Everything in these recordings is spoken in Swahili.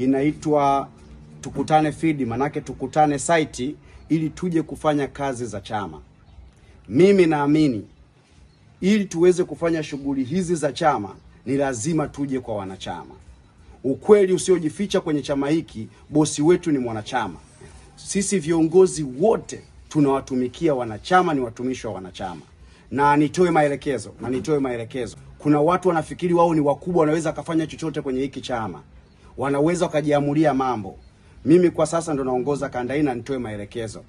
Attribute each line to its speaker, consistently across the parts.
Speaker 1: Inaitwa tukutane field, manake tukutane site ili tuje kufanya kazi za chama. Mimi naamini ili tuweze kufanya shughuli hizi za chama ni lazima tuje kwa wanachama. Ukweli usiojificha kwenye chama hiki, bosi wetu ni mwanachama. Sisi viongozi wote tunawatumikia wanachama, ni watumishi wa wanachama. Na nitoe maelekezo. Kuna watu wanafikiri wao ni wakubwa, wanaweza kufanya chochote kwenye hiki chama. Wanaweza wakajiamulia mambo. Mimi kwa sasa ndo naongoza kanda hii na nitoe maelekezo.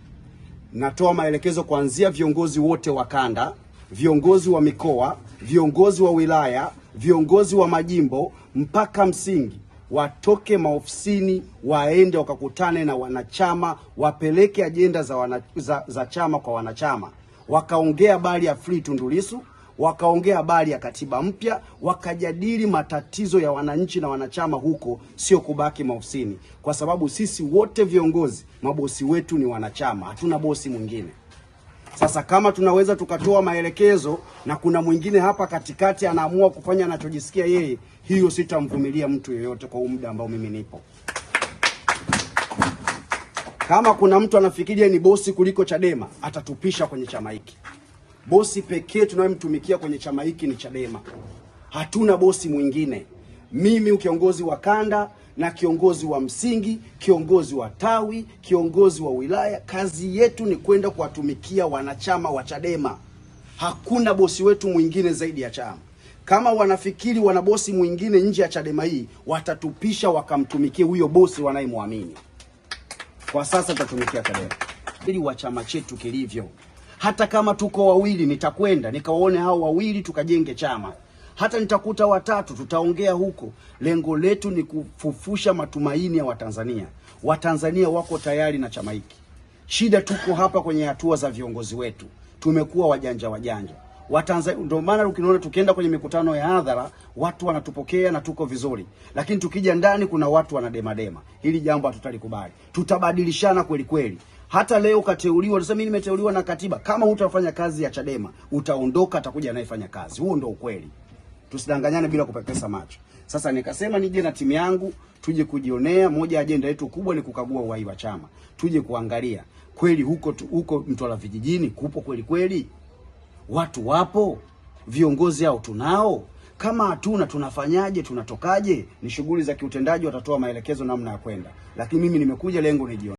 Speaker 1: Natoa maelekezo kuanzia viongozi wote wa kanda, viongozi wa mikoa, viongozi wa wilaya, viongozi wa majimbo mpaka msingi, watoke maofisini waende wakakutane na wanachama, wapeleke ajenda za chama kwa wanachama. Wakaongea habari ya Free Tundu Lissu, wakaongea habari ya katiba mpya, wakajadili matatizo ya wananchi na wanachama huko, sio kubaki maofisini. Kwa sababu sisi wote viongozi, mabosi wetu ni wanachama, hatuna bosi mwingine. Sasa kama tunaweza tukatoa maelekezo na kuna mwingine hapa katikati anaamua kufanya anachojisikia yeye, hiyo sitamvumilia mtu yeyote kwa muda ambao mimi nipo. Kama kuna mtu anafikiria ni bosi kuliko Chadema, atatupisha kwenye chama hiki. Bosi pekee tunayemtumikia kwenye chama hiki ni Chadema. Hatuna bosi mwingine. Mimi kiongozi wa kanda na kiongozi wa msingi, kiongozi wa tawi, kiongozi wa wilaya, kazi yetu ni kwenda kuwatumikia wanachama wa Chadema. Hakuna bosi wetu mwingine zaidi ya chama. Kama wanafikiri wana bosi mwingine nje ya Chadema hii, watatupisha wakamtumikie huyo bosi wanayemwamini. Kwa sasa tutatumikia Chadema ili wa chama chetu kilivyo. Hata kama tuko wawili, nitakwenda nikawaone hao wawili tukajenge chama. Hata nitakuta watatu, tutaongea huko. Lengo letu ni kufufusha matumaini ya Watanzania. Watanzania wako tayari na chama hiki. Shida tuko hapa kwenye hatua za viongozi wetu. Tumekuwa wajanja. Watanzania ndio maana ukiona tukienda kwenye mikutano ya hadhara, watu wanatupokea na tuko vizuri. Lakini tukija ndani kuna watu wanademadema. Hili jambo hatutalikubali. Tutabadilishana kweli kweli. Hata leo kateuliwa, nasema mimi nimeteuliwa na katiba. Kama hutafanya kazi ya Chadema, utaondoka, atakuja anayefanya kazi. Huo ndio ukweli. Tusidanganyane bila kupepesa macho. Sasa nikasema nije na timu yangu, tuje kujionea. Moja ajenda yetu kubwa ni kukagua uhai wa chama. Tuje kuangalia kweli huko Mtwara vijijini kupo kweli. Watu wapo, viongozi hao tunao. Kama hatuna tunafanyaje, tunatokaje? Ni shughuli za kiutendaji, watatoa maelekezo namna ya kwenda. Lakini mimi nimekuja lengo ni jioni.